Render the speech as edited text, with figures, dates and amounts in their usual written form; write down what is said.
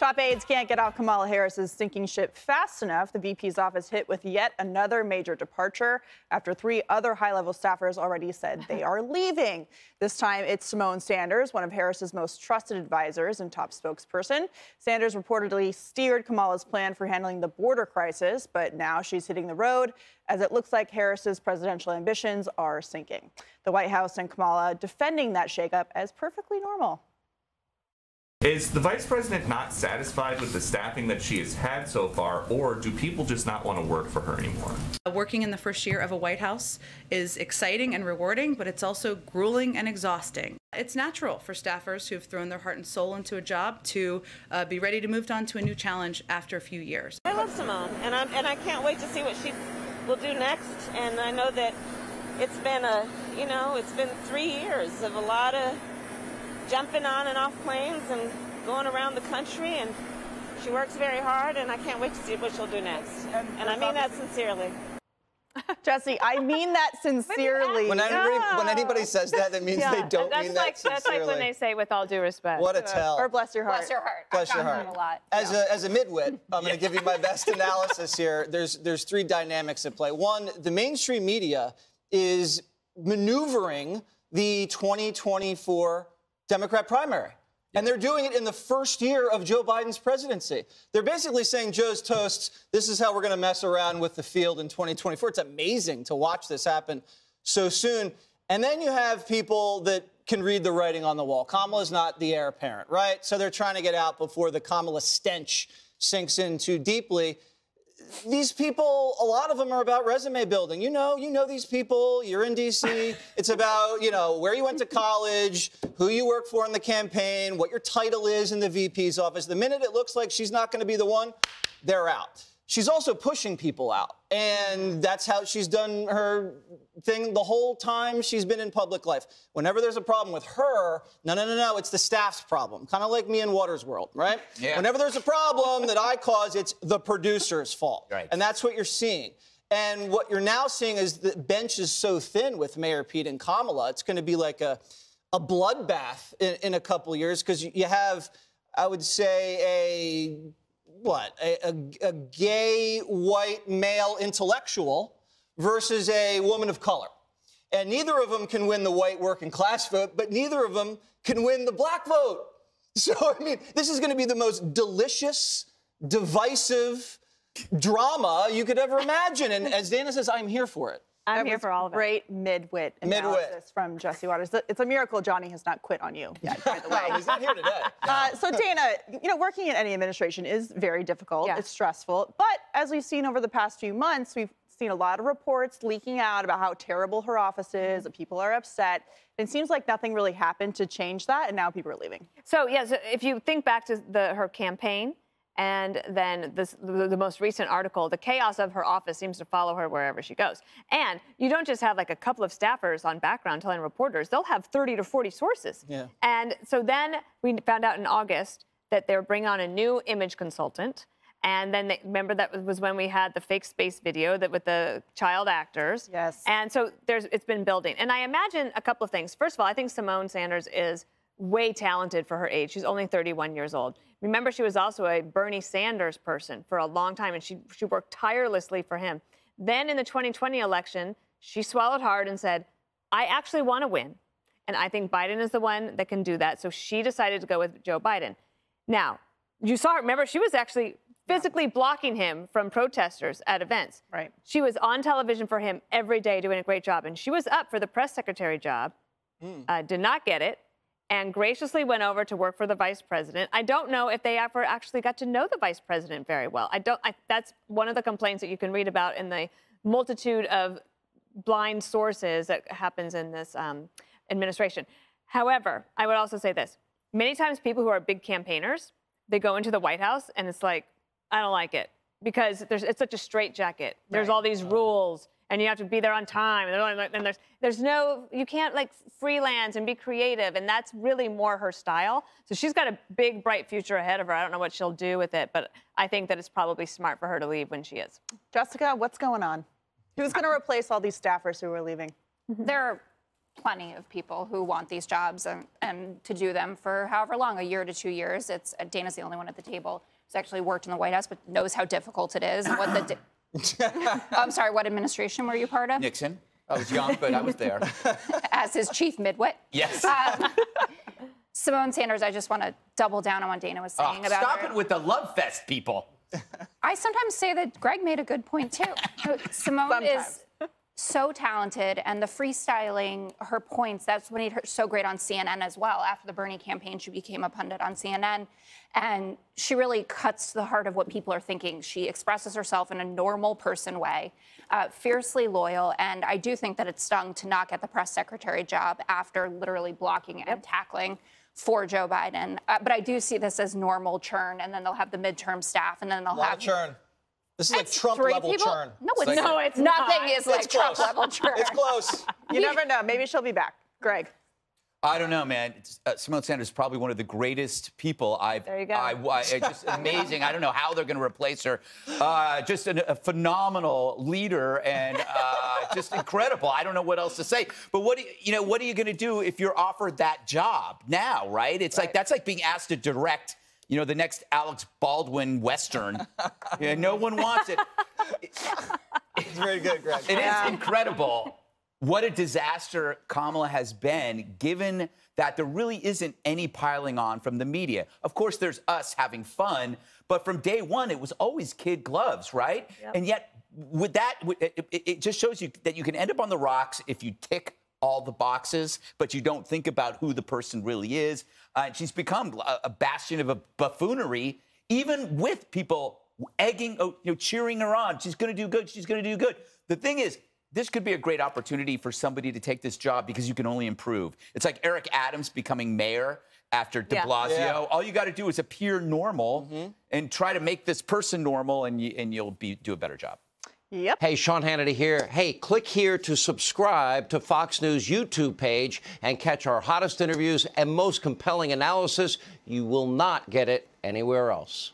Top aides can't get off Kamala Harris's sinking ship fast enough. The VP's office hit with yet another major departure after 3 other high-level staffers already said they are leaving. This time, it's Simone Sanders, one of Harris's most trusted advisors and top spokesperson. Sanders reportedly steered Kamala's plan for handling the border crisis, but now she's hitting the road as it looks like Harris's presidential ambitions are sinking. The White House and Kamala defending that shakeup as perfectly normal. Is the vice president not satisfied with the staffing that she has had so far, or do people just not want to work for her anymore? Working in the first year of a White House is exciting and rewarding, but it's also grueling and exhausting. It's natural for staffers who've thrown their heart and soul into a job to be ready to move on to a new challenge after a few years. I love Simone, and I can't wait to see what she will do next. And I know that it's been it's been 3 years of a lot of jumping on and off planes and going around the country, and she works very hard, and I can't wait to see what she'll do next. And I mean that sincerely. Jesse, I mean that sincerely. When anybody says that, that means they don't mean that sincerely. That's like when they say, with all due respect. What a tell. Or bless your heart. Bless your heart. Bless your heart. A lot. As a midwit, I'm going to give you my best analysis here. There's 3 dynamics at play. One, the mainstream media is maneuvering the 2024 Democrat primary. And they're doing it in the first year of Joe Biden's presidency. They're basically saying, Joe's toast, this is how we're going to mess around with the field in 2024. It's amazing to watch this happen so soon. And then you have people that can read the writing on the wall. Kamala's not the heir apparent, right? So they're trying to get out before the Kamala stench sinks in too deeply. These people, a lot of them are about resume building. You know these people. You're in D.C. It's about, where you went to college, who you work for in the campaign, what your title is in the VP's office. The minute it looks like she's not going to be the one, they're out. She's also pushing people out, and that's how she's done her thing the whole time she's been in public life. Whenever there's a problem with her, no, it's the staff's problem. Kind of like me in Waters World, right? Yeah. Whenever there's a problem that I cause, it's the producer's fault. Right. And that's what you're seeing. And what you're now seeing is the bench is so thin with Mayor Pete and Kamala, it's going to be like a bloodbath in a couple years, because you have, I would say, a gay white male intellectual versus a woman of color. And neither of them can win the white working class vote, but neither of them can win the black vote. So, I mean, this is going to be the most delicious, divisive drama you could ever imagine. And as Dana says, I'm here for it. I'm here for all of it. Great mid-wit analysis from Jesse Waters. It's a miracle Johnny has not quit on you yet, by the way. He's not here today. So, Dana, working in any administration is very difficult. Yeah. It's stressful. But as we've seen over the past few months, we've seen a lot of reports leaking out about how terrible her office is, that people are upset. And it seems like nothing really happened to change that, and now people are leaving. So, yes, if you think back to her campaign, and then the most recent article, the chaos of her office seems to follow her wherever she goes. And you don't just have like a couple of staffers on background telling reporters, they'll have 30 to 40 sources. Yeah. And so then we found out in August that they were bringing on a new image consultant. And then remember that was when we had the fake space video with the child actors. Yes. And so it's been building. And I imagine a couple of things. First of all, I think Simone Sanders is way talented for her age. She's only 31 years old. Remember, she was also a Bernie Sanders person for a long time, and she worked tirelessly for him. Then in the 2020 election, she swallowed hard and said, I actually want to win, and I think Biden is the one that can do that. So she decided to go with Joe Biden. Now, you saw her, remember, she was actually physically blocking him from protesters at events. Right. She was on television for him every day doing a great job, and she was up for the press secretary job, did not get it, and graciously went over to work for the vice president. I don't know if they ever actually got to know the vice president very well. That's one of the complaints that you can read about in the multitude of blind sources that happens in this administration. However, I would also say this. Many times people who are big campaigners, they go into the White House and it's like, I don't like it because it's such a straitjacket. There's all these rules. And you have to be there on time, and there's no, you can't like freelance and be creative, and that's really more her style. So she's got a big, bright future ahead of her. I don't know what she'll do with it, but I think that it's probably smart for her to leave when she is. Jessica, what's going on? Who's going to replace all these staffers who are leaving? There are plenty of people who want these jobs and to do them for however long, a year to 2 years. It's Dana's the only one at the table who's actually worked in the White House, but knows how difficult it is. And what the I'm sorry, what administration were you part of? Nixon. I was young, but I was there. As his chief midwit. Yes. Simone Sanders, I just want to double down on what Dana was saying about Stop her. it with the love fest, people. I sometimes say that Greg made a good point, too. Simone is so talented, and the freestyling, her points, that's what made her so great on CNN as well. After the Bernie campaign, she became a pundit on CNN, and she really cuts to the heart of what people are thinking. She expresses herself in a normal person way, fiercely loyal, and I do think that it stung to not get the press secretary job after literally blocking and tackling for Joe Biden. But I do see this as normal churn, and then they'll have the midterm staff, and then they'll have churn. This is like Trump-level churn. No, it's nothing is like Trump-level churn. It's close. You never know. Maybe she'll be back. Greg. I don't know, man. Simone Sanders is probably one of the greatest people There you go. just amazing. I don't know how they're going to replace her. Just a phenomenal leader and just incredible. I don't know what else to say. But what are you going to do if you're offered that job now, right? It's like that's like being asked to direct, the next Alex Baldwin Western. No one wants it. It's very good, Greg. It is incredible. What a disaster Kamala has been, given that there really isn't any piling on from the media. Of course, there's us having fun, but from day one, it was always kid gloves, right? Yep. And yet, with that, it just shows you that you can end up on the rocks if you tick all the boxes, but you don't think about who the person really is. She's become a bastion of a buffoonery, even with people egging, cheering her on. She's going to do good. She's going to do good. The thing is, this could be a great opportunity for somebody to take this job because you can only improve. It's like Eric Adams becoming mayor after de Blasio. Yeah. All you got to do is appear normal and try to make this person normal, and you'll do a better job. Yep. Hey, Sean Hannity here. Hey, click here to subscribe to Fox News YouTube page and catch our hottest interviews and most compelling analysis. You will not get it anywhere else.